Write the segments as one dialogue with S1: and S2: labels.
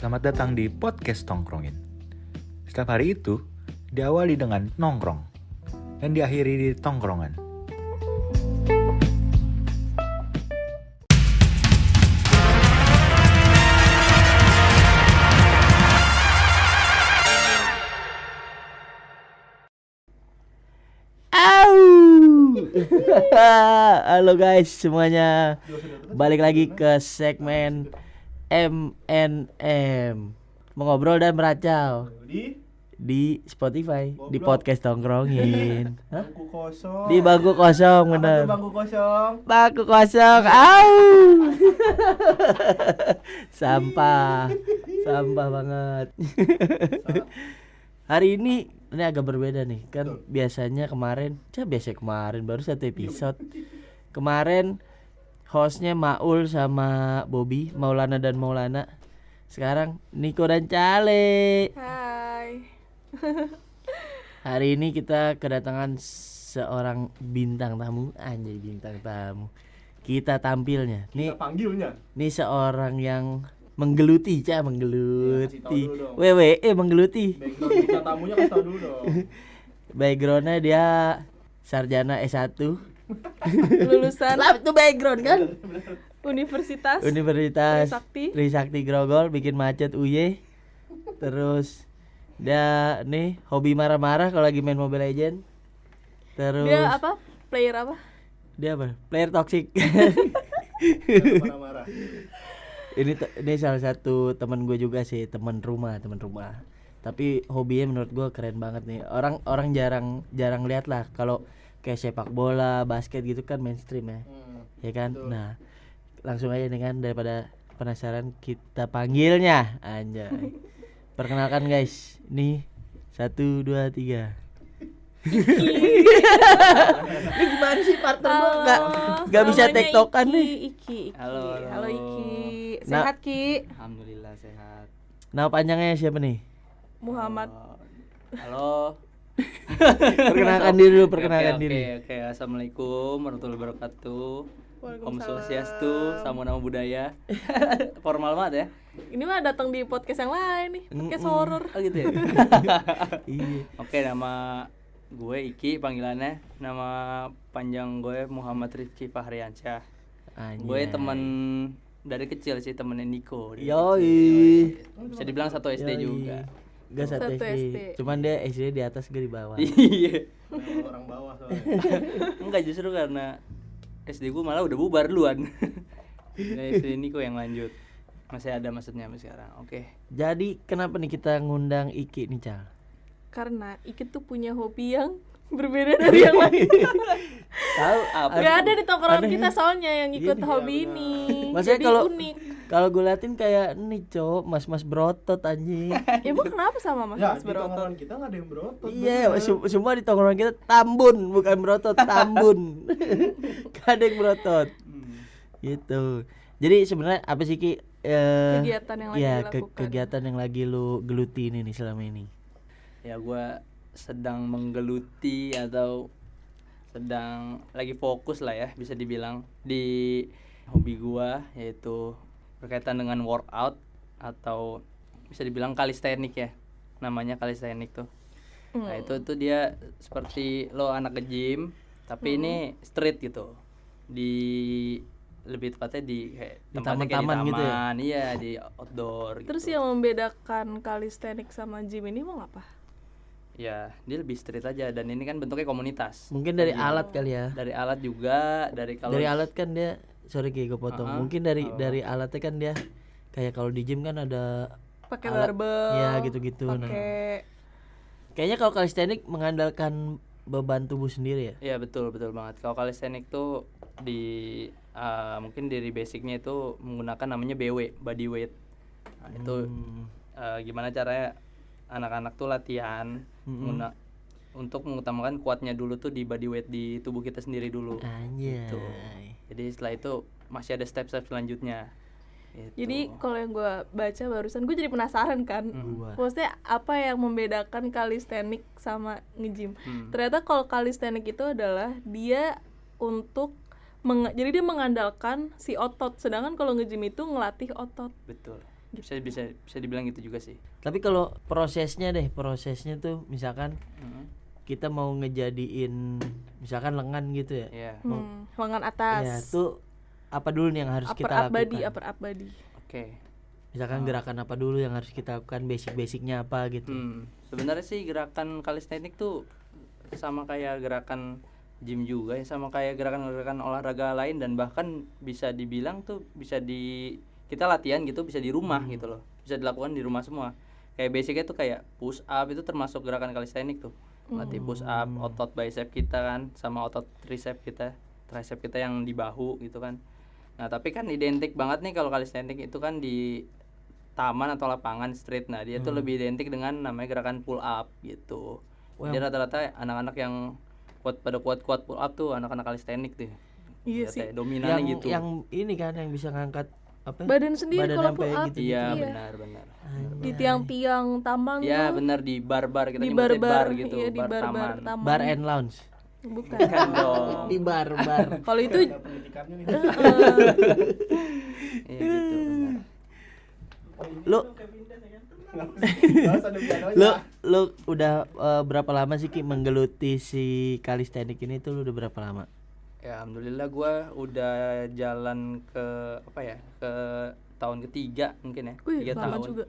S1: Selamat datang di podcast Tongkrongin. Setiap hari itu diawali dengan nongkrong dan diakhiri di tongkrongan.
S2: Halo guys semuanya, balik lagi ke segmen MNM, mengobrol dan meracau di Spotify, di podcast Tongkrongin.
S3: Bangku kosong.
S2: Di bangku kosong, bener.
S3: Bangku kosong.
S2: Bangku kosong. Sampah banget. Hari ini agak berbeda nih, kan biasanya kemarin baru satu episode. Kemarin hostnya Maul sama Bobby, Maulana dan Maulana. Sekarang Niko dan Cale.
S4: Hai.
S2: Hari ini kita kedatangan seorang bintang tamu, anjay bintang tamu. Kita tampilnya.
S3: Kita panggilnya.
S2: Nih seorang yang menggeluti.
S3: Ya, kasih tahu dulu dong.
S2: WWE menggeluti.
S3: Background kita tamunya kasih tahu dulu dong.
S2: Backgroundnya dia sarjana S1.
S4: Lulusan
S2: Lah itu background kan?
S4: Universitas
S2: Trisakti Grogol, bikin macet UY. Terus dia nih hobi marah-marah kalau lagi main Mobile Legend. Terus
S4: Dia apa? Player apa?
S2: Dia apa? Player toxic.
S3: Jangan marah-marah.
S2: Ini salah satu teman gue juga sih, teman rumah. Tapi hobinya menurut gue keren banget nih. Orang jarang lihat lah kalau kayak sepak bola, basket gitu kan mainstream ya. Ya kan?
S3: Betul.
S2: Nah, langsung aja dengan daripada penasaran kita panggilnya, anjay. Perkenalkan guys. Nih 1 2 3. Ini gimana sih partner gue nggak bisa
S4: Namanya
S2: tektokan nih.
S4: Iki.
S5: Halo.
S4: Halo Iki.
S2: Nah.
S4: Sehat Ki?
S5: Alhamdulillah sehat.
S2: Nama panjangnya siapa nih?
S4: Muhammad.
S5: Halo.
S2: Perkenalkan diri dulu, perkenalkan diri.
S5: Oke. Assalamualaikum warahmatullahi wabarakatuh. Om
S4: Waalaikumsalam.
S5: Swastiastu, Salam Nama Budaya. Formal banget ya.
S4: Ini mah datang di podcast yang lain nih, podcast horor.
S5: Oh gitu ya.
S2: Iya.
S5: Oke, nama gue Iki panggilannya. Nama panjang gue Muhammad Rifki Fahriansyah. Gue teman dari kecil sih, temennya Niko. Dari
S2: Yoi.
S5: kecil. Bisa dibilang satu SD juga.
S2: Gak satu
S4: Satu
S2: SD.
S4: SD.
S2: Cuman dia SD di atas, gue di bawah.
S5: Iya.
S3: Orang bawah soalnya.
S5: Enggak, justru karena SD gue malah udah bubar duluan. Nah, SD Niko yang lanjut. Masih ada maksudnya sampai sekarang. Oke.
S2: Jadi kenapa nih kita ngundang Iki nih, Cal?
S4: Karena Iki tuh punya hobi yang berbeda dari yang lain.
S2: Tahu
S4: Gak ada di tongkrongan
S2: aneh.
S4: kita soalnya yang ikut
S2: Iya,
S4: hobi
S3: benar.
S4: ini.
S2: Maksudnya
S4: Jadi
S2: kalau-
S4: unik.
S2: Kalau gue liatin kayak nih, Cok, mas-mas berotot anjing.
S4: Emang kenapa sama Mas
S3: Ya,
S4: Mas
S3: di
S4: berotot?
S3: tongkrongan kita enggak ada yang berotot.
S2: Iya,
S3: bener.
S2: semua di tongkrongan kita tambun, bukan berotot, tambun. Gak ada yang berotot. Gitu. Jadi sebenarnya apa sih Ki?
S4: Kegiatan yang lagi
S2: ya,
S4: dilakukan.
S2: kegiatan yang lagi lu geluti ini nih selama ini.
S5: Ya gue sedang menggeluti atau sedang lagi fokus lah ya, bisa dibilang di hobi gue, yaitu berkaitan dengan workout atau bisa dibilang calisthenics ya. Namanya calisthenics tuh. Nah, itu dia seperti lo anak ke gym, tapi ini street gitu. Di lebih tepatnya di kayak
S2: Di
S5: tempatnya kayak di
S2: taman-taman gitu ya?
S5: taman, iya, di outdoor
S4: Terus
S5: gitu.
S4: yang membedakan calisthenics sama gym ini mau apa?
S5: Ya, dia lebih street aja, dan ini kan bentuknya komunitas.
S2: Mungkin dari alat kali ya.
S5: Dari alat juga, dari kalau
S2: Dari alat kan dia, sorry Ki gue potong. Mungkin dari alatnya kan dia kayak kalau di gym kan ada
S4: Pakai
S2: alat,
S4: barbel.
S2: ya gitu-gitu. Nah,
S4: Pakai
S2: kayaknya kalau calisthenics mengandalkan beban tubuh sendiri ya.
S5: Iya, betul banget. Kalau calisthenics tuh di mungkin dari basicnya itu menggunakan namanya BW, body weight. Nah, itu gimana caranya anak-anak tuh latihan untuk mengutamakan kuatnya dulu tuh di body weight di tubuh kita sendiri dulu.
S2: Anjay.
S5: Gitu. Jadi setelah itu masih ada step-step selanjutnya. Gitu.
S4: Jadi kalau yang gue baca barusan, gue jadi penasaran kan.
S2: Gua.
S4: Maksudnya apa yang membedakan calisthenics sama nge-gym? Ternyata kalau calisthenics itu adalah dia untuk jadi dia mengandalkan si otot, sedangkan kalau nge-gym itu ngelatih otot.
S5: Betul. Bisa dibilang gitu juga sih.
S2: Tapi kalau prosesnya tuh misalkan kita mau ngejadiin misalkan lengan gitu ya.
S5: Iya.
S4: Lengan atas.
S2: Ya, tuh apa dulu nih yang harus kita lakukan?
S4: Upper body.
S5: Oke.
S2: Misalkan gerakan apa dulu yang harus kita lakukan, basic-basicnya apa gitu.
S5: Sebenarnya sih gerakan calisthenics tuh sama kayak gerakan gym juga ya, sama kayak gerakan-gerakan olahraga lain, dan bahkan bisa dibilang tuh kita latihan gitu bisa di rumah gitu loh. Bisa dilakukan di rumah semua. Kayak basicnya tuh kayak push up itu termasuk gerakan calisthenics tuh. Latih push up, otot bicep kita kan sama otot tricep kita yang di bahu gitu kan. Nah, tapi kan identik banget nih kalau calisthenics itu kan di taman atau lapangan street. Nah, dia tuh lebih identik dengan namanya gerakan pull up gitu. Jadi rata-rata anak-anak yang kuat pull up tuh anak-anak calisthenics tuh.
S4: Iya sih.
S5: Dominannya gitu.
S2: Yang ini kan yang bisa ngangkat apa?
S4: Badan sendiri kalau
S2: sampai
S4: pull up.
S2: gitu.
S5: Iya, benar.
S4: Di tiang-tiang tambang
S5: Iya,
S4: tuh.
S5: benar, di bar-bar kita
S4: Di
S5: nyebutin
S4: bar-bar,
S5: bar gitu,
S4: iya, di
S5: bar
S4: bar-bar
S5: taman.
S4: taman.
S2: Bar and lounge.
S4: Bukan.
S5: Kan dong.
S2: Di bar.
S4: Kalau itu
S3: Ada pendidikannya nih.
S5: Iya gitu, benar.
S2: Lu
S3: Harus ada pianonya.
S2: lu udah berapa lama sih Ki menggeluti si calisthenics ini tuh, lu udah berapa lama?
S5: Ya, alhamdulillah gue udah jalan ke ke tahun ketiga mungkin ya.
S4: Wih,
S5: 3
S4: lama
S5: tahun
S4: juga.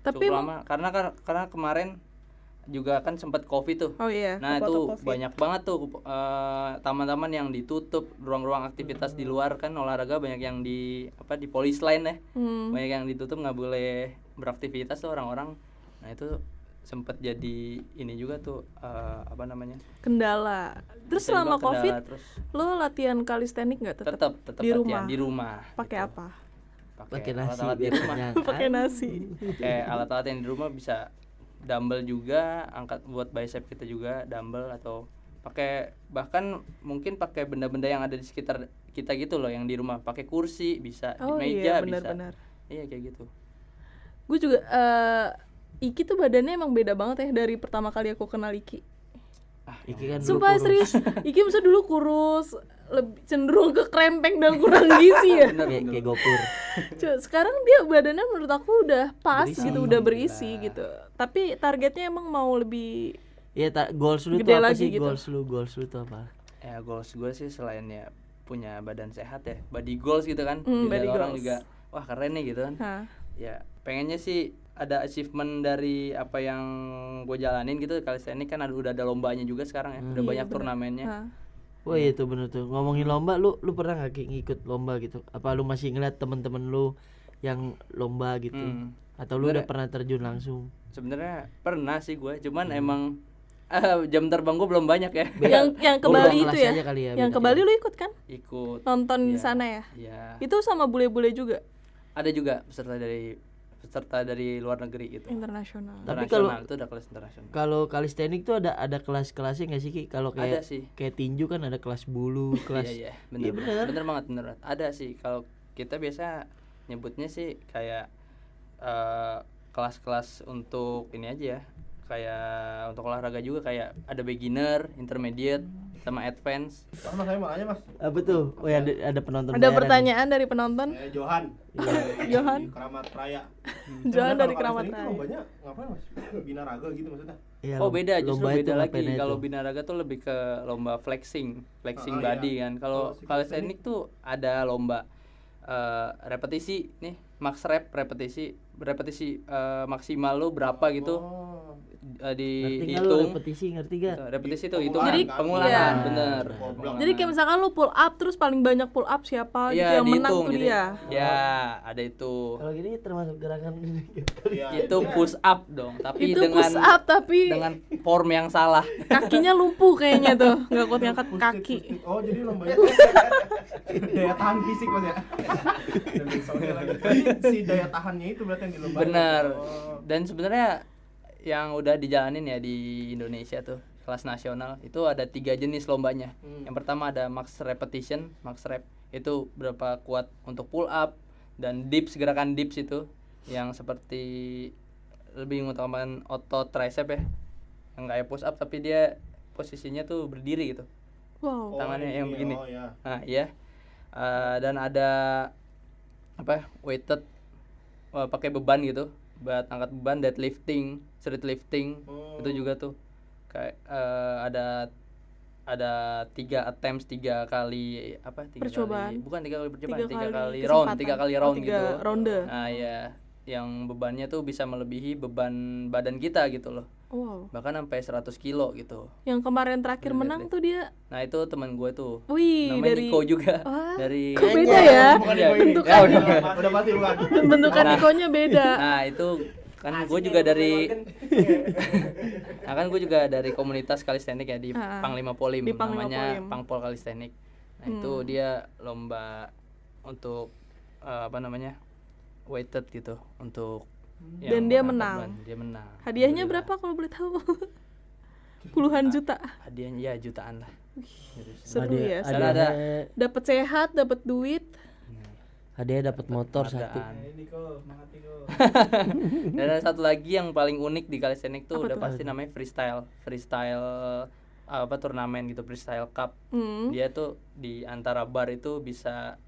S5: Tapi
S4: Tapi
S5: lama karena kemarin juga kan sempat Covid tuh.
S4: Oh iya.
S5: Nah,
S4: foto
S5: itu
S4: COVID.
S5: banyak banget tuh taman-taman yang ditutup, ruang-ruang aktivitas di luar kan olahraga banyak yang di polis line ya. Banyak yang ditutup, nggak boleh beraktivitas tuh orang-orang. Nah, itu sempat jadi ini juga tuh
S4: Kendala. Terus
S5: bisa
S4: selama
S5: dibilang
S4: COVID,
S5: kendala, terus
S4: lo latihan calisthenics nggak tetap?
S5: tetap
S4: di
S5: latihan
S4: rumah?
S5: di rumah.
S4: Pakai
S5: gitu.
S4: apa?
S2: Pakai nasi
S5: alat-alat di
S2: biar
S5: rumah.
S2: kenyang.
S4: Pakai nasi.
S5: Kayak alat-alat yang di rumah bisa dumbbell juga, angkat buat bicep kita juga dumbbell, atau bahkan mungkin pakai benda-benda yang ada di sekitar kita gitu loh, yang di rumah, pakai kursi bisa, di
S4: Oh
S5: meja
S4: iya,
S5: bisa.
S4: benar-benar.
S5: Iya, kayak gitu.
S4: Gue juga Iki tuh badannya emang beda banget ya dari pertama kali aku kenal Iki.
S2: Iki kan dulu
S4: Sumpah
S2: kurus.
S4: serius, Iki bisa dulu kurus, lebih cenderung ke krempeng dan kurang gizi ya.
S2: Kayak gopur.
S4: Sekarang dia badannya menurut aku udah pas
S2: Berisi.
S4: gitu, udah berisi gitu. Tapi targetnya emang mau lebih
S2: Iya, goals lu
S4: Gede
S2: tuh apa
S4: lagi
S2: sih?
S4: gitu.
S2: Goals lu tuh apa?
S5: Ya, goals gue sih selain ya punya badan sehat ya, body goals gitu kan.
S4: body
S5: Orang
S4: goals.
S5: juga wah keren nih gitu kan.
S4: Hah.
S5: Ya, pengennya sih ada achievement dari apa yang gue jalanin gitu. Calisthenics kan udah ada lombanya juga sekarang ya, udah
S4: Iya,
S5: banyak
S4: bener.
S5: turnamennya.
S4: Hah.
S2: Wah iya tuh bener tuh. Ngomongin lomba, lu pernah gak Ki ngikut lomba gitu? Apa lu masih ngeliat temen-temen lu yang lomba gitu? Atau lu udah pernah terjun langsung?
S5: Sebenarnya pernah sih gue, cuman emang jam terbang gue belum banyak ya.
S4: Yang ke
S2: Lu
S4: Bali
S2: kelas
S4: itu ya?
S2: aja kali ya,
S4: Yang
S2: beda
S4: ke Bali
S2: ya.
S4: lu ikut kan?
S5: Ikut
S4: Nonton di
S5: Iya,
S4: sana ya?
S5: Iya.
S4: Itu sama bule-bule juga
S5: Ada juga peserta dari luar negeri gitu.
S4: internasional.
S2: Tapi
S5: Internasional,
S2: kalau-
S5: itu udah kelas internasional.
S2: Kalau calisthenics tuh ada kelas-kelasnya nggak sih Ki? Kalau
S5: Ada
S2: kayak
S5: sih.
S2: kayak tinju kan ada kelas bulu, kelas.
S5: Iya,
S2: Iya, bener.
S5: bener banget. Ada sih. Kalau kita biasa nyebutnya sih kayak kelas-kelas untuk ini aja ya, kayak untuk olahraga juga, kayak ada beginner, intermediate, sama advance.
S3: Mas saya mau nanya Mas.
S2: Apa tuh? Oh ya ada penonton.
S4: Ada
S2: bayaran.
S4: pertanyaan dari penonton.
S3: Johan.
S4: Johan.
S3: Di Keramat Raya.
S4: Johan dari
S3: Kalau
S4: Keramat
S3: calisthenics
S4: Raya.
S3: tuh lombanya ngapain Mas? Binaraga gitu maksudnya.
S2: Iya,
S5: Oh beda, justru
S2: lomba itu
S5: beda lagi.
S2: ngapain
S5: Kalau
S2: itu?
S5: binaraga tuh lebih ke lomba flexing
S3: Ah,
S5: body
S3: iya.
S5: kan. Kalau
S3: Kalau si
S5: calisthenics tuh ada lomba repetisi nih, max rep, repetisi maksimal lo berapa gitu.
S3: Oh.
S2: Ngerti nggak lu
S5: Dihitung.
S2: ngerti gak?
S5: Repetisi tuh
S3: Pengulangan
S5: hitungan
S4: Jadi,
S5: pengulangan,
S4: iya.
S5: bener.
S3: Goblok.
S4: Jadi kayak misalkan lu pull up terus paling banyak pull up siapa gitu
S5: Iya,
S4: yang menang
S5: dihitung
S4: tuh
S5: jadi.
S4: dia.
S5: Ya, ada itu.
S2: Kalau gini termasuk gerakan
S3: Iya.
S5: Itu push up dong, tapi
S4: Itu
S5: dengan
S4: push up tapi
S5: dengan form yang salah.
S4: kakinya lumpuh kayaknya tuh, nggak kuat ngangkat
S3: Push
S4: kaki.
S3: stick. Oh, jadi lombanya daya tahan fisik Mas ya. Dan soalnya lagi. Jadi si daya tahannya itu berarti yang dilombakan.
S5: Bener.
S3: Oh.
S5: Dan sebenarnya yang udah dijalanin ya di Indonesia tuh kelas nasional itu ada 3 jenis lombanya. Yang pertama ada max repetition, max rep itu berapa kuat untuk pull up, dan dips, gerakan dips itu yang seperti lebih mengutamakan otot tricep ya, yang kayak push up tapi dia posisinya tuh berdiri gitu,
S4: Wow.
S5: tangannya yang
S3: ini,
S5: begini.
S3: Oh ya.
S5: Nah iya. Dan ada weighted pakai beban gitu, buat angkat beban, deadlifting, street lifting. Itu juga tuh kayak ada 3 attempts, 3 kali apa? 3
S4: Percobaan.
S5: kali, bukan 3 kali percobaan, 3
S4: kali
S5: kali
S4: kesempatan.
S5: round, 3 kali round
S4: 3
S5: gitu.
S4: ronde.
S5: Nah, ya yang bebannya tuh bisa melebihi beban badan kita gitu loh.
S4: Wow.
S5: Bahkan sampai 100 kilo gitu.
S4: Yang kemarin terakhir menang tuh dia.
S5: Nah, itu teman gue tuh.
S4: Wih,
S5: Namanya
S4: dari
S5: Niko juga.
S4: Wah,
S5: Dari
S4: kok beda ya?
S3: Bukan
S5: Iya.
S3: Niko ini.
S4: Bentukan.
S5: Ya, udah.
S3: Udah pasti bukan.
S4: Bentukan Nikonya beda.
S5: Nah, itu kan gue juga dari kan gue juga dari komunitas kalistenik ya di Panglima Polim,
S4: Di Panglima
S5: namanya
S4: Polim.
S5: Pangpol Kalistenik. Nah, itu dia lomba untuk weighted gitu, untuk
S4: Dan
S5: yang
S4: dia
S5: angkat
S4: menang.
S5: beban. Dia menang.
S4: Hadiahnya
S5: Alhamdulillah.
S4: berapa kalau boleh tahu? Puluhan juta.
S5: Hadiahnya ya jutaan lah.
S4: Seru
S2: Hadiah-
S4: ya.
S5: Ada- ada.
S4: Dapat sehat, dapat duit.
S2: Hadiah dapat motor satu.
S5: Penghargaan.
S3: Niko, semangat Niko.
S5: Dan ada satu lagi yang paling unik di kalistenik tuh
S4: Apa
S5: udah
S4: tuh?
S5: pasti namanya freestyle turnamen gitu, freestyle cup. Dia tuh di antara bar itu bisa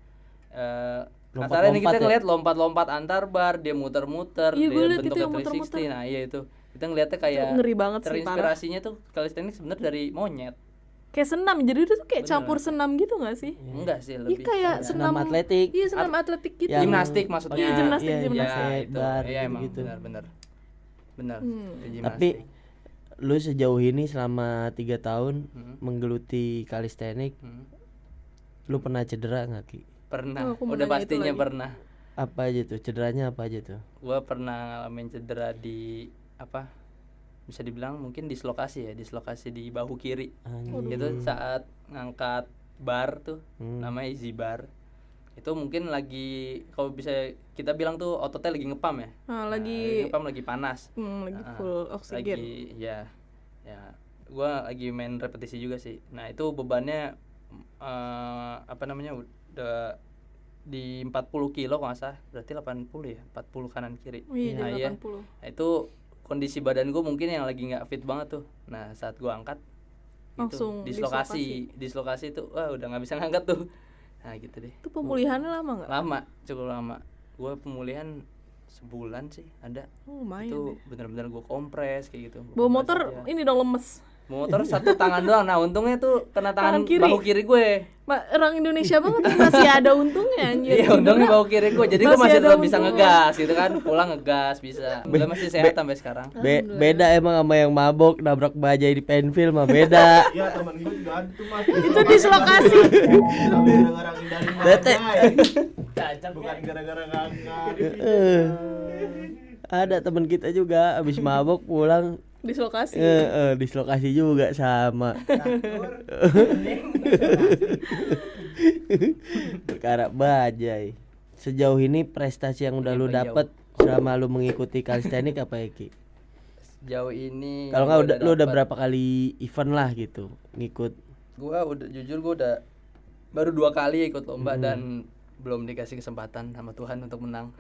S5: kasarnya nih kita
S2: Lompat-lompat ya?
S5: ngeliat lompat-lompat antar bar, dia muter-muter,
S4: Iya,
S5: dia
S4: gue liat itu
S5: bentuknya
S4: yang muter-muter.
S5: 360. Nah, iya itu. Kita ngeliatnya kayak
S4: Itu ngeri banget sih,
S5: terinspirasinya tuh kalistenik sebenarnya dari monyet.
S4: Kayak senam. Jadi itu tuh kayak
S5: Bener.
S4: campur senam gitu gak sih?
S5: Enggak sih,
S4: Iya
S5: lebih
S4: kayak
S2: Senam
S4: senam
S2: atletik.
S4: Iya, senam atletik gitu.
S2: Yang-
S5: gimnastik maksudnya.
S4: Iya, gimnastik,
S2: Iya,
S4: gimnastik.
S5: Ya,
S2: gimnastik,
S5: itu.
S2: bar,
S5: Iya, emang
S2: gitu-gitu.
S5: benar. Benar. Itu
S2: Tapi
S5: gimnastik.
S2: lu sejauh ini selama 3 tahun
S5: Hmm.
S2: menggeluti kalistenik, lu pernah cedera nggak Ki?
S5: Pernah,
S4: Oh, aku mau
S5: udah
S4: nanya itu
S5: pastinya
S4: lagi.
S5: pernah.
S2: Apa aja tuh? Cederanya apa aja tuh?
S5: Gua pernah ngalamin cedera di bisa dibilang mungkin dislokasi di bahu kiri. Itu saat ngangkat bar tuh, namanya easy bar. Itu mungkin lagi, kalau bisa kita bilang tuh ototnya lagi ngepam ya.
S4: Lagi
S5: ngepam, lagi panas.
S4: lagi full oksigen.
S5: Lagi ya gua lagi main repetisi juga sih. Nah, itu bebannya udah di 40 kilo kalau nggak salah, berarti 80 ya, 40 kanan kiri.
S4: Iya,
S5: Nah,
S4: jadi
S5: iya.
S4: 80.
S5: Nah, itu kondisi badan gue mungkin yang lagi nggak fit banget tuh. Nah, saat gue angkat
S4: Langsung
S5: dislokasi itu wah udah nggak bisa ngangkat tuh. Nah, gitu deh.
S4: Itu pemulihannya lama nggak?
S5: Lama, cukup lama. Gue pemulihan sebulan sih ada.
S4: Oh, lumayan
S5: Itu
S4: deh.
S5: benar-benar gue kompres kayak gitu. Gua
S4: Bawa
S5: kompres
S4: motor
S5: aja.
S4: ini dong lemes.
S5: Motor satu tangan doang. Nah, untungnya tuh kena
S4: Tangan
S5: tangan
S4: kiri.
S5: bahu kiri gue.
S4: Orang Indonesia banget nih, masih ada untungnya anjir.
S5: Iya, untungnya bahu kiri gue. Jadi gue
S4: Masih
S5: masih
S4: ada
S5: tetap bisa
S4: untungnya.
S5: ngegas gitu kan. Pulang ngegas bisa. Gue masih sehat sampai sekarang.
S2: Beda emang sama yang mabok nabrak bajai di penfil mah beda.
S3: Iya, teman gue juga ada tuh Mas.
S4: Itu dislokasi.
S3: Tapi gara-gara ngindarin
S2: Bete.
S3: bajai. Bukan gara-gara ngangkat.
S2: Ada teman kita juga abis mabok pulang
S4: Dislokasi.
S2: dislokasi juga sama. Perkara bajai. Sejauh ini prestasi yang udah lu
S5: Jauh.
S2: dapet selama lu mengikuti kalistenik apa ya Ki?
S5: Jauh ini
S2: Kalau nggak
S5: gua
S2: lu udah
S5: dapet-
S2: berapa kali event lah gitu ngikut?
S5: Gua udah baru 2 kali ikut lomba dan belum dikasih kesempatan sama Tuhan untuk menang.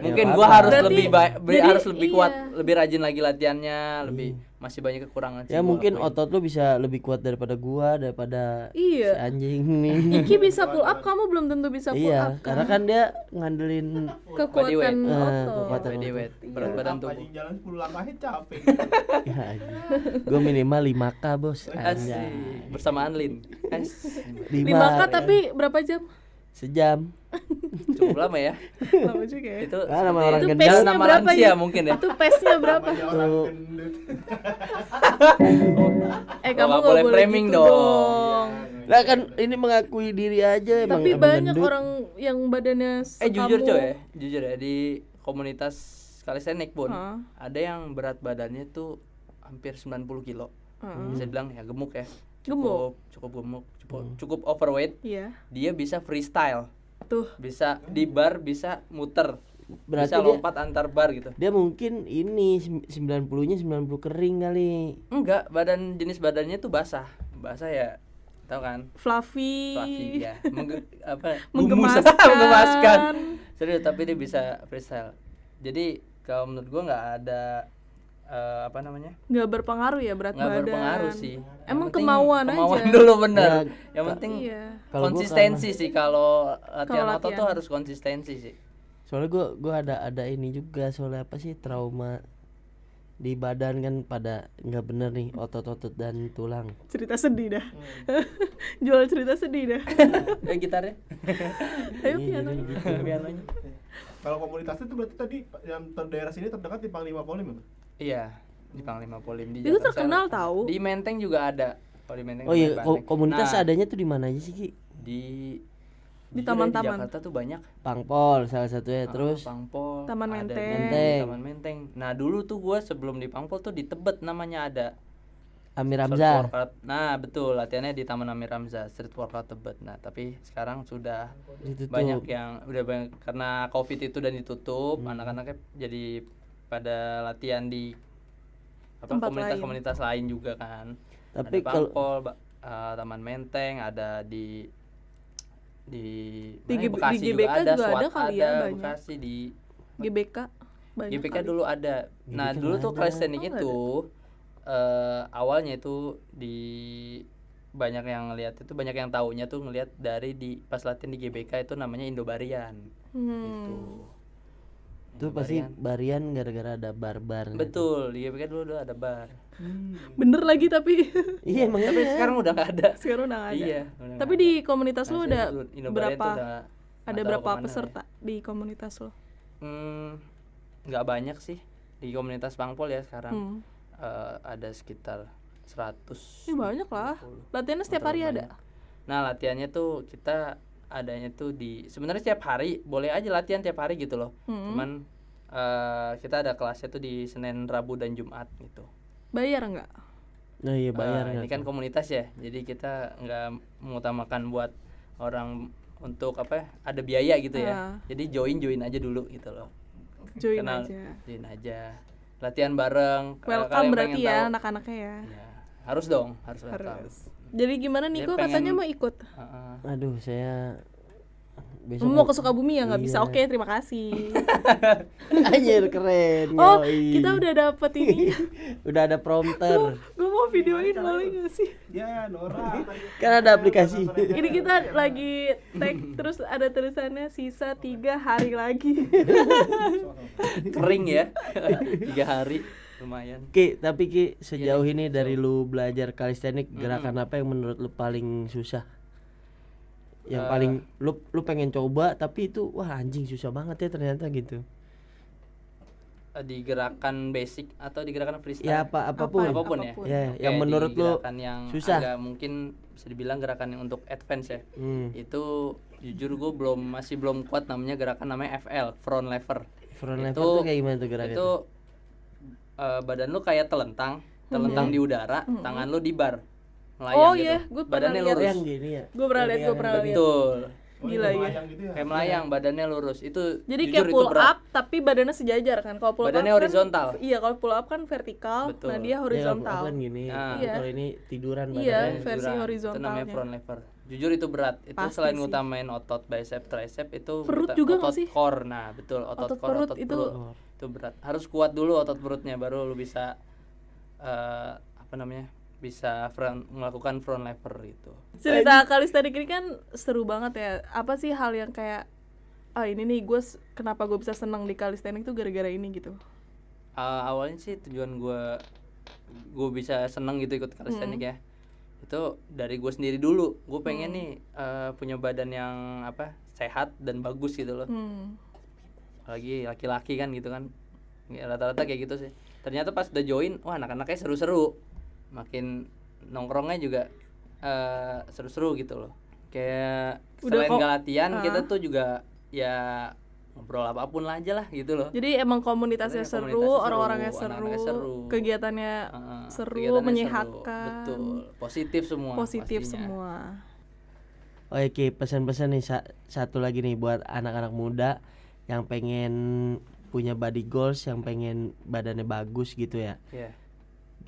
S5: Mungkin
S2: Ya,
S5: gua
S2: apa-apa.
S5: harus
S4: Berarti-
S5: lebih baik,
S4: jadi
S5: harus lebih kuat,
S4: iya.
S5: lebih rajin lagi latihannya, lebih masih banyak kekurangan sih
S2: Ya
S5: gua
S2: mungkin
S5: akuin.
S2: otot lu bisa lebih kuat daripada gua, daripada
S4: Iya.
S2: si anjing nih.
S4: Iki bisa pull up, kamu belum tentu bisa pull
S2: Iya,
S4: up
S2: karena kan dia ngandelin
S4: kekuatan
S5: Body weight.
S4: otot.
S2: kekuatan
S5: Body
S2: otot.
S5: weight, berat badan
S3: Apa
S5: tubuh.
S3: anjing jalan 10 langkahnya capek.
S2: Ya, gue minimal 5K bos.
S5: Asik,
S2: Anjay.
S5: bersama Anlin.
S4: 5K tapi berapa jam?
S2: sejam.
S5: Cukup lama ya.
S4: Lama juga ya.
S5: Itu
S2: Ah, nama
S5: seperti-
S2: orang
S4: Itu
S2: gendut.
S4: pace-nya
S5: nama
S4: berapa
S5: lansia
S4: ya?
S5: mungkin ya.
S4: Itu pace-nya berapa?
S3: Namanya orang gendut.
S4: Kamu
S5: nggak
S4: nggak
S5: boleh
S4: boleh
S5: framing
S4: gitu
S5: dong.
S2: Lah kan ini mengakui diri aja emang.
S4: Tapi
S2: emang
S4: banyak
S2: gendut.
S4: orang yang badannya
S5: Jujur
S4: sekamu.
S5: coy ya, jujur ya di komunitas kalistenik pun
S4: Hah?
S5: ada yang berat badannya tuh hampir 90 kilo. Bisa bilang ya gemuk ya.
S4: Gemuk?
S5: Cukup gemuk, cukup overweight.
S4: Iya.
S5: Dia bisa freestyle.
S4: Tuh.
S5: Bisa di bar, bisa muter.
S2: Berarti
S5: bisa
S2: dia-
S5: lompat antar bar gitu.
S2: Dia mungkin ini 90-nya 90 kering kali.
S5: Enggak, jenis badannya tuh basah. Basah ya, tahu kan?
S4: Fluffy.
S5: Fluffy ya.
S4: Menggemaskan.
S5: Menggemaskan. Serius, tapi dia bisa freestyle. Jadi kalau menurut gua nggak ada
S4: Nggak berpengaruh ya berat
S5: nggak
S4: badan.
S5: berpengaruh sih.
S4: Emang
S5: Yang penting
S4: kemauan aja.
S5: dulu bener.
S2: Ya,
S5: Yang penting
S4: Iya.
S2: Kalau gua
S5: konsistensi sih, kalau latihan
S4: Kalau
S5: otot tuh
S4: latihan.
S5: harus konsistensi sih.
S2: Soalnya gua ada ini juga, soalnya apa sih, trauma di badan kan pada nggak bener nih, otot-otot dan tulang.
S4: Cerita sedih dah. Jual cerita sedih dah.
S5: Gitarnya.
S4: Ayo
S2: Iya,
S4: piano.
S2: jadi gitu.
S5: Pianonya.
S3: Kalau komunitasnya itu berarti tadi yang daerah sini terdekat di Panglima Polim itu.
S5: Iya, di Panglima Polim di
S4: Itu
S5: Jakarta.
S4: terkenal tahu.
S5: Di Menteng juga ada. Kalau di Menteng
S2: Oh iya,
S5: ada Banteng.
S2: komunitas
S5: Nah,
S2: adanya tuh di mana aja sih, Ki?
S5: di
S4: Di
S5: jujur ya,
S4: taman-taman.
S5: di Jakarta tuh banyak.
S2: Pangpol salah satunya, terus
S5: Pangpol,
S4: Taman
S5: ada
S4: Menteng.
S5: di
S2: Menteng.
S5: Taman Menteng. Nah, dulu tuh gua sebelum di Pangpol tuh di Tebet namanya ada.
S2: Amir
S5: Street
S2: Hamzah.
S5: workout. Nah, betul, latihannya di Taman Amir Hamzah, street workout Tebet. Nah, tapi sekarang sudah
S2: Ditutup.
S5: banyak yang udah banyak karena Covid itu dan ditutup, anak-anaknya jadi pada latihan di
S4: Tempat
S5: komunitas-komunitas lain juga kan.
S2: Tapi
S5: Ada
S2: kalau
S5: Pangpol, Taman Menteng, ada di
S4: Di
S5: mana ya,
S4: GBK
S5: Bekasi
S4: juga ada
S5: SWAT
S4: kali ya,
S5: ada,
S4: banyak.
S5: Bekasi di
S4: GBK banyak
S5: GPK
S4: kali.
S5: dulu ada. Nah,
S2: GBK
S5: dulu tuh
S2: ada.
S5: calisthenics
S4: Oh,
S5: itu awalnya itu di banyak yang ngelihat itu, banyak yang taunya tuh ngelihat dari di pas latihan di GBK itu namanya Indobarian gitu.
S2: itu pasti barian gara-gara ada bar-bar.
S5: Betul, di GBK dulu ada bar.
S4: Bener lagi tapi
S2: Iya emang
S5: Tapi
S2: iya.
S5: sekarang udah nggak ada.
S4: sekarang udah nggak ada.
S5: Iya. udah
S4: Tapi
S5: nggak
S4: di
S5: ada.
S4: komunitas lu
S5: Nah,
S4: ada
S5: saya dulu Indobarian
S4: berapa?
S5: tuh udah
S4: Ada
S5: nggak tahu
S4: berapa
S5: kemana
S4: peserta di komunitas lo?
S5: Nggak banyak sih di komunitas Pangpol ya sekarang.
S4: Hmm.
S5: Ada sekitar 100.
S4: Ini banyak lah. Latihannya setiap hari ada.
S5: Nah, latihannya tuh kita adanya tuh sebenarnya setiap hari, boleh aja latihan tiap hari gitu loh. Cuman kita ada kelasnya tuh di Senin, Rabu dan Jumat gitu.
S4: Bayar nggak?
S2: Nah iya bayar
S5: Ini
S2: nggak
S5: kan
S2: tuh?
S5: komunitas ya, jadi kita nggak mengutamakan buat orang untuk apa ya, ada biaya gitu ya. Jadi join aja dulu gitu loh.
S4: Join
S5: Kenal-
S4: aja.
S5: Join aja. Latihan bareng. Kalau
S4: Welcome
S5: kalian
S4: berarti
S5: pengen
S4: ya
S5: tahu-
S4: anak-anaknya ya.
S5: Ya, harus dong, harus welcome.
S4: Harus. Jadi gimana
S5: Dia
S4: Niko
S5: pengen-
S4: katanya mau ikut?
S5: Heeh.
S2: Aduh saya besok
S4: Mau ke Sukabumi ya nggak bisa?
S2: Iya.
S4: Oke, terima kasih.
S2: Anjir keren.
S4: Oh,
S2: yoi.
S4: kita udah dapet ini.
S2: Udah ada prompter.
S4: Gue mau videoin boleh nggak sih?
S3: Ya, Nora.
S2: Kan ada aplikasi.
S4: Ini kita lagi tag terus ada tulisannya sisa 3 hari lagi.
S5: Kering ya. 3 hari lumayan.
S2: Ki, tapi Ki sejauh ini dari lu belajar kalistenik, gerakan apa yang menurut lu paling susah? Yang paling lu pengen coba tapi itu wah anjing susah banget ya ternyata gitu.
S5: Di gerakan basic atau di gerakan freestyle?
S2: Ya apapun.
S5: Apapun ya.
S2: Ya,
S5: Oke,
S2: yang menurut
S5: di
S2: lu
S5: gerakan yang
S2: susah.
S5: agak mungkin bisa dibilang gerakan yang untuk advance ya.
S2: Hmm.
S5: Itu jujur gue masih belum kuat, namanya gerakan namanya FL, front lever.
S2: Front lever
S5: Itu-
S2: tuh kayak gimana tuh gerakannya?
S5: Itu badan lu kayak telentang di udara, tangan lu di bar. Melayang
S4: Oh
S5: gitu.
S4: iya, gue pernah
S5: Badannya
S4: lihat.
S5: lurus.
S2: yang gini ya.
S4: Gue pernah lihat, gue pernah lihat.
S5: Betul.
S4: Gila ya.
S3: Gitu ya.
S5: Kayak melayang, badannya lurus. Itu
S4: Jadi
S5: jujur
S4: kayak
S5: itu
S4: pull
S5: berat.
S4: up tapi badannya sejajar kan. Kalau pull
S5: Badannya
S4: up kan,
S5: horizontal.
S4: Iya, kalau pull up kan vertikal,
S5: Betul.
S4: nah dia
S2: Ya,
S4: horizontal.
S2: kan gini.
S5: Ah.
S2: Tapi kalau ini tiduran
S4: Iya.
S2: badannya.
S4: versi
S5: Jujuran. Itu
S4: horizontalnya.
S5: namanya front lever. Jujur itu berat. Itu
S4: Pasti
S5: selain
S4: sih.
S5: ngutamain otot bicep, tricep, itu
S4: Perut juga
S5: otot
S4: nggak sih?
S5: core. Nah, betul, otot
S4: Otot
S5: core,
S4: perut
S5: otot
S4: itu-
S5: perut. Itu berat. Harus kuat dulu otot perutnya, baru lu bisa apa namanya? Bisa melakukan front lever gitu.
S4: Cerita kalistenik ini kan seru banget ya. Apa sih hal yang kayak ini nih kenapa gue bisa senang di kalistenik tuh gara-gara ini gitu.
S5: Awalnya sih tujuan gue bisa seneng gitu ikut calisthenics ya, itu dari gue sendiri dulu. Gue pengen nih punya badan yang sehat dan bagus gitu loh. Apalagi laki-laki kan gitu kan, ya, rata-rata kayak gitu sih. Ternyata pas udah join, wah anak-anaknya seru-seru, makin nongkrongnya juga seru-seru gitu loh. Kayak
S4: Udah
S5: selain
S4: kok-
S5: gak latihan, kita tuh juga ya ngobrol apapun lah aja lah gitu loh.
S4: Jadi emang komunitasnya
S5: Sebenarnya
S4: seru,
S5: komunitasnya
S4: orang-orangnya
S5: anak-anaknya
S4: seru,
S5: seru.
S4: kegiatannya seru,
S5: Kegiatannya
S4: menyehatkan,
S5: betul, positif semua.
S4: positif
S5: pastinya.
S4: semua.
S2: Oke, pesan-pesan nih satu lagi nih buat anak-anak muda yang pengen punya body goals, yang pengen badannya bagus gitu ya.
S5: Iya.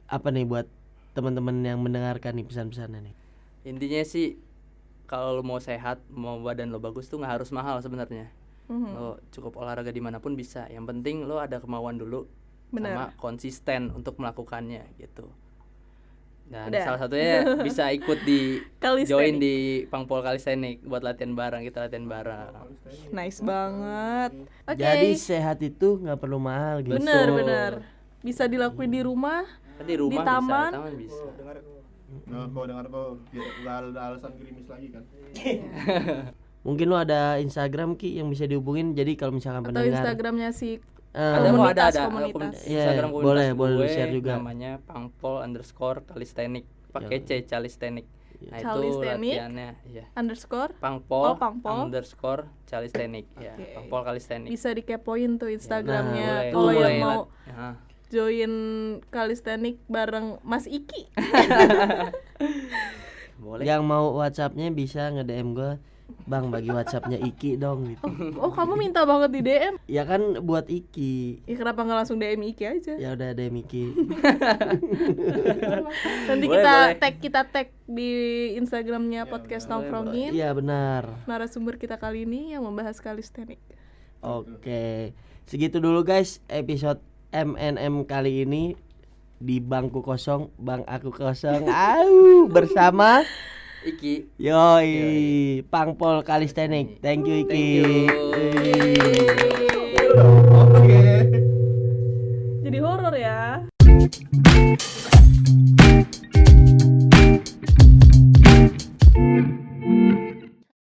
S2: Apa nih buat teman-teman yang mendengarkan nih pesan-pesannya nih?
S5: Intinya sih kalau lo mau sehat, mau badan lo bagus tuh nggak harus mahal sebenarnya. Lo cukup olahraga dimanapun bisa. Yang penting lo ada kemauan dulu,
S4: Benar.
S5: sama konsisten untuk melakukannya gitu. Dan
S4: Udah.
S5: salah satunya bisa ikut di
S4: Calisthenics.
S5: join di Pangpol Calisthenics buat latihan bareng, kita latihan bareng.
S4: Nice banget. Oke.
S2: Jadi sehat itu nggak perlu mahal gitu.
S4: Bener. Bisa dilakuin di rumah.
S5: Kan di rumah
S4: Di taman.
S5: bisa, taman bisa.
S3: Nah, kau dengar kau nggak ada alasan gerimis lagi kan?
S2: Mungkin lu ada Instagram Ki yang bisa dihubungin. Jadi kalau misalkan
S4: Atau
S2: pendengar
S4: Instagramnya si
S5: Ada kok,
S4: Komunitas,
S5: ada
S4: komunitas.
S2: Iya,
S5: Instagram komunitas
S2: boleh,
S5: gue,
S2: boleh share juga.
S5: namanya pangpol_calisthenics pakai C calisthenics. Nah itu
S4: Calisthenics.
S5: latihannya ya.
S4: Underscore.
S5: Pangpol,
S4: Oh, Pangpol.
S5: _calisthenics ya.
S4: Oke.
S5: Pangpol calisthenics.
S4: Bisa dikepoin tuh Instagramnya.
S5: Boleh,
S4: Kalau
S5: boleh
S4: yang mau
S5: ya.
S4: join calisthenics bareng Mas Iki.
S5: Boleh.
S2: yang mau WhatsAppnya bisa nge-DM gue, Bang bagi WhatsAppnya Iki dong gitu.
S4: Oh, kamu minta banget di DM.
S2: Ya kan buat Iki.
S4: Ya kenapa nggak langsung DM Iki aja?
S2: Ya udah DM Iki.
S4: Nanti
S5: Boleh,
S4: kita tag di Instagramnya podcast nongkrongin.
S2: Iya benar.
S4: Narasumber kita kali ini yang membahas calisthenics.
S2: Oke. Segitu dulu guys episode MNM kali ini di bangku kosong, bang aku kosong. Bersama
S5: Iki.
S2: Yoi, Pangpol Calisthenics. Thank you Iki.
S5: Thank you.
S3: Oke.
S4: Jadi horor ya.